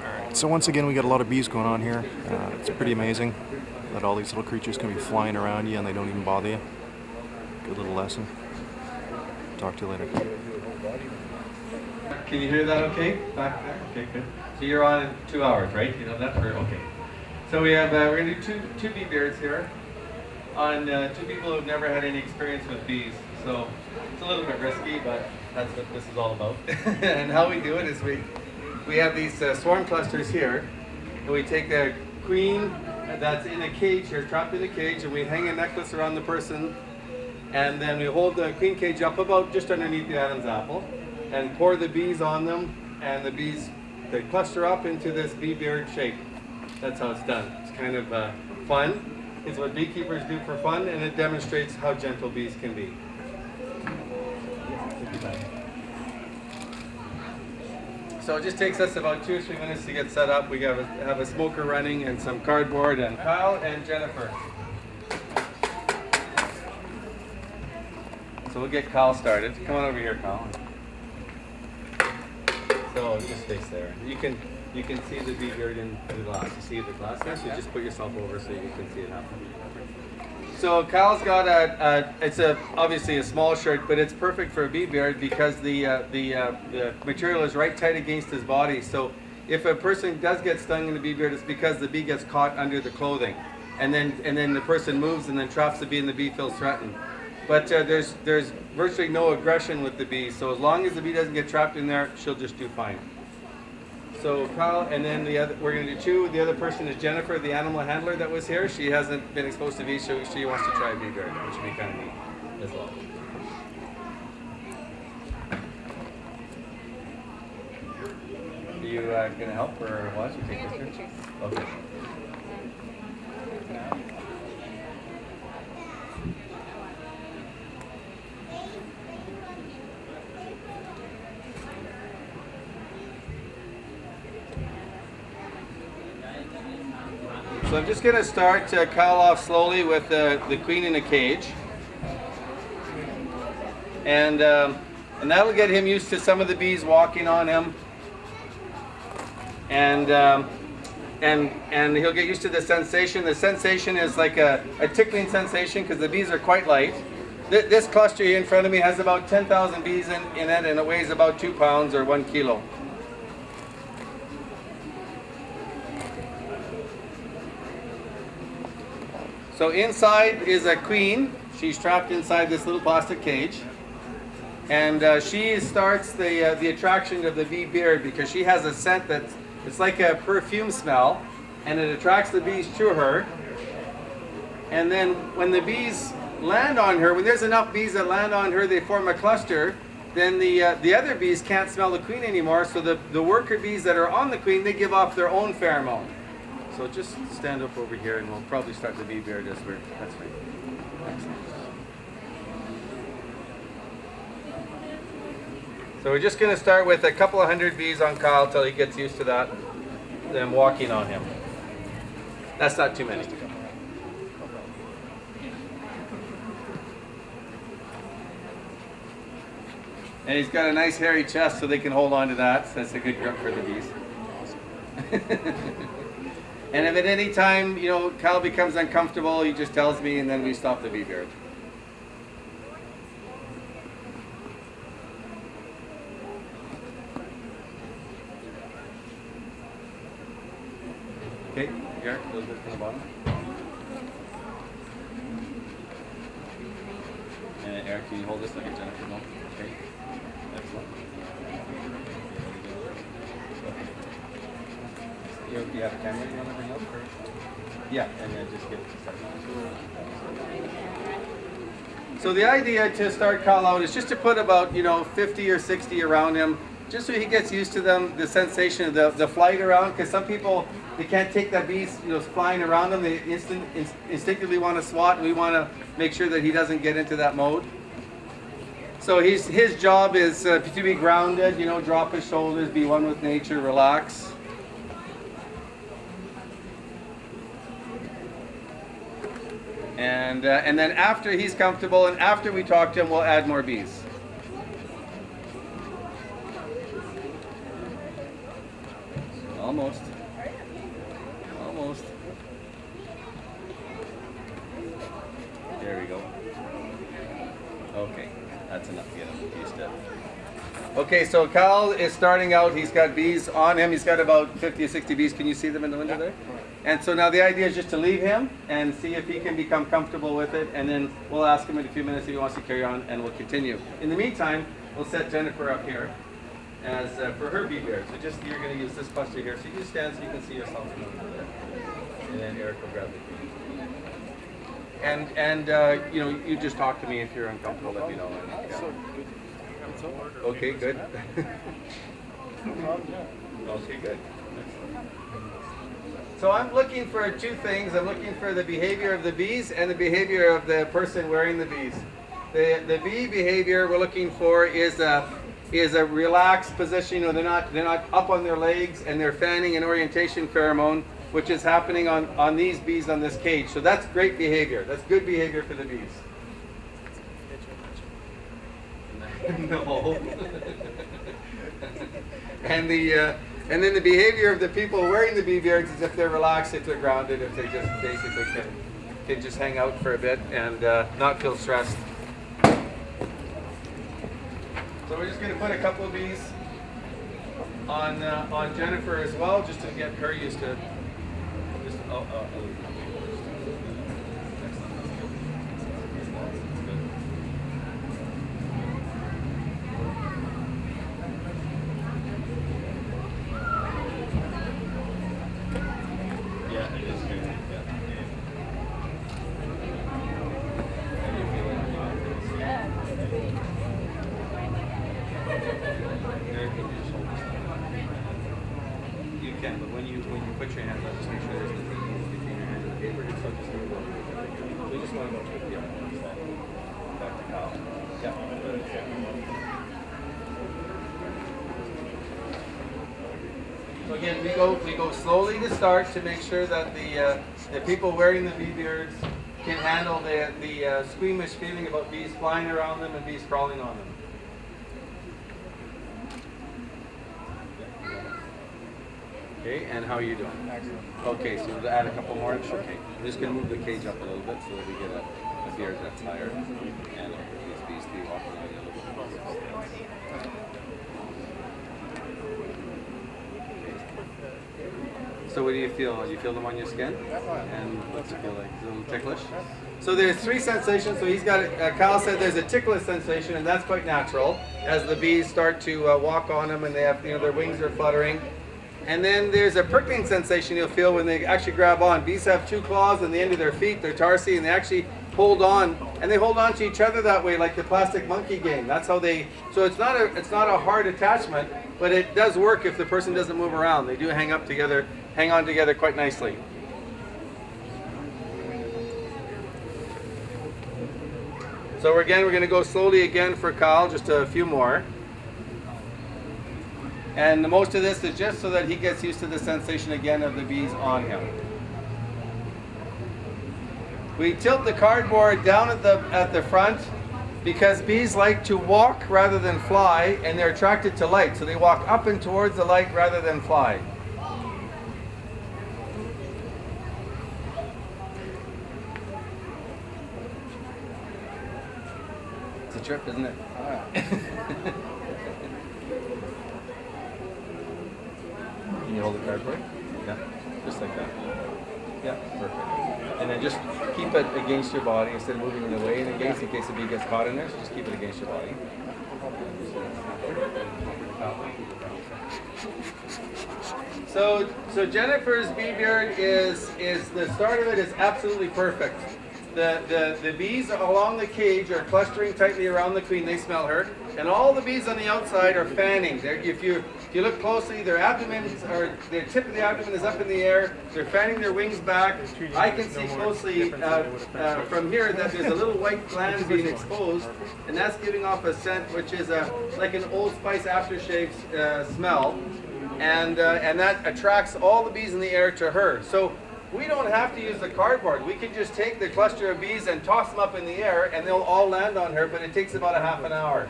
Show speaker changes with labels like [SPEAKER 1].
[SPEAKER 1] Alright, so once again we got a lot of bees going on here. It's pretty amazing that all these little creatures can be flying around you and they don't even bother you. Good little lesson. Talk to you later.
[SPEAKER 2] Can you hear that okay? Back there? Okay, good. So you're on in 2 hours, right? You know that? Okay. So we have, we're going to do two bee beards here on two people who've never had any experience with bees. So it's a little bit risky, but that's what this is all about. And how we do it is we have these swarm clusters here, and we take the queen that's in a cage here, trapped in a cage, and we hang a necklace around the person, and then we hold the queen cage up about just underneath the Adam's apple, and pour the bees on them, and the bees, they cluster up into this bee beard shape. That's how it's done. It's kind of fun. It's what beekeepers do for fun, and it demonstrates how gentle bees can be. So it just takes us about 2 or 3 minutes to get set up. We have a smoker running and some cardboard, and Kyle and Jennifer. So we'll get Kyle started. Come on over here, Kyle. So just face there. You can see the bee beard in the glass. You see the glass there? So just put yourself over so you can see it happen. So Kyle's got it's obviously a small shirt, but it's perfect for a bee beard because the material is right tight against his body. So if a person does get stung in the bee beard, it's because the bee gets caught under the clothing, and then the person moves and then traps the bee, and the bee feels threatened. But there's virtually no aggression with the bee. So as long as the bee doesn't get trapped in there, she'll just do fine. So Kyle, and then we're going to do 2. The other person is Jennifer, the animal handler that was here. She hasn't been exposed to bees, so she wants to try a bee beard, which would be kind of neat as well. Are you going to help or what? You take pictures? Okay. So I'm just going to start Kyle off slowly with the queen in a cage, and that'll get him used to some of the bees walking on him, and he'll get used to the sensation. The sensation is like a tickling sensation because the bees are quite light. This cluster here in front of me has about 10,000 bees in it, and it weighs about 2 pounds or 1 kilo. So inside is a queen. She's trapped inside this little plastic cage, and she starts the attraction of the bee beard because she has a scent it's like a perfume smell, and it attracts the bees to her. And then when the bees land on her, when there's enough bees that land on her, they form a cluster. Then the other bees can't smell the queen anymore, so the worker bees that are on the queen, they give off their own pheromone. So just stand up over here, and we'll probably start the bee beard as that's right. Excellent. So we're just going to start with a couple of 100 bees on Kyle till he gets used to that, them walking on him. That's not too many. And he's got a nice hairy chest so they can hold on to that. So that's a good grip for the bees. And if at any time, Kyle becomes uncomfortable, he just tells me, and then we stop the bee beard. Okay, Garrett, a little bit from the bottom. And Eric, can you hold this like a Jennifer? No? Okay. Excellent. You have a camera you want to bring up? Or? Yeah, and then just get it started. So the idea to start Kyle out is just to put about 50 or 60 around him, just so he gets used to them, the sensation of the flight around, because some people, they can't take that bees flying around them. They instinctively want to swat, and we want to make sure that he doesn't get into that mode. So his job is to be grounded, drop his shoulders, be one with nature, relax. And then after he's comfortable and after we talk to him, we'll add more bees. Almost. Almost. There we go. Okay, that's enough to get him used to. Okay, so Cal is starting out. He's got bees on him. He's got about 50 or 60 bees. Can you see them in the window there? And so now the idea is just to leave him and see if he can become comfortable with it. And then we'll ask him in a few minutes if he wants to carry on, and we'll continue. In the meantime, we'll set Jennifer up here as for her bee beard. So just you're going to use this cluster here. So you just stand so you can see yourself in the window there. And then Eric will grab the bee. And you know, you just talk to me if you're uncomfortable. Let me know. And, yeah. Okay, good. Okay, good. So I'm looking for two things. I'm looking for the behavior of the bees and the behavior of the person wearing the bees. The bee behavior we're looking for is a relaxed position. You know, they're not up on their legs, and they're fanning an orientation pheromone, which is happening on these bees on this cage. So that's great behavior. That's good behavior for the bees. No. And then the behavior of the people wearing the bee beards is if they're relaxed, if they're grounded, if they just basically can just hang out for a bit and not feel stressed. So we're just going to put a couple of bees on Jennifer as well, just to get her used to. Put your hands up, just make sure there's nothing between your hands and the paper. So just move over. We just want to go to the back to Kyle. Yeah. So again, we go slowly to start to make sure that the people wearing the bee beards can handle the squeamish feeling about bees flying around them and bees crawling on them. Okay, and how are you doing? Excellent. Okay, so we'll add a couple more. Okay, I'm just going to move the cage up a little bit so that we get a beard that's higher, and these bees be walking on a little bit closer. So what do you feel? You feel them on your skin? And what's it feel like? Is it a little ticklish? So there's three sensations. So he's got, Kyle said there's a ticklish sensation, and that's quite natural as the bees start to walk on them and they have, you know, their wings are fluttering. And then there's a prickling sensation you'll feel when they actually grab on. Bees have two claws on the end of their feet, their tarsi, and they actually hold on, and they hold on to each other that way, like the plastic monkey game. That's how they. So it's not a hard attachment, but it does work if the person doesn't move around. They do hang on together quite nicely. So again, we're going to go slowly again for Kyle, just a few more. And most of this is just so that he gets used to the sensation again of the bees on him. We tilt the cardboard down at the front because bees like to walk rather than fly, and they're attracted to light. So they walk up and towards the light rather than fly. It's a trip, isn't it? Can you hold the cardboard? Yeah, just like that. Yeah, perfect. And then just keep it against your body instead of moving it away and against in case the bee gets caught in there. So just keep it against your body. So Jennifer's bee beard is the start of it is absolutely perfect. The bees along the cage are clustering tightly around the queen. They smell her, and all the bees on the outside are fanning. If you look closely, their abdomens or their tip of the abdomen is up in the air. They're fanning their wings back. I can see closely from here that there's a little white gland being exposed, and that's giving off a scent which is like an Old Spice aftershave smell, and that attracts all the bees in the air to her. So we don't have to use the cardboard. We can just take the cluster of bees and toss them up in the air, and they'll all land on her, but it takes about a half an hour.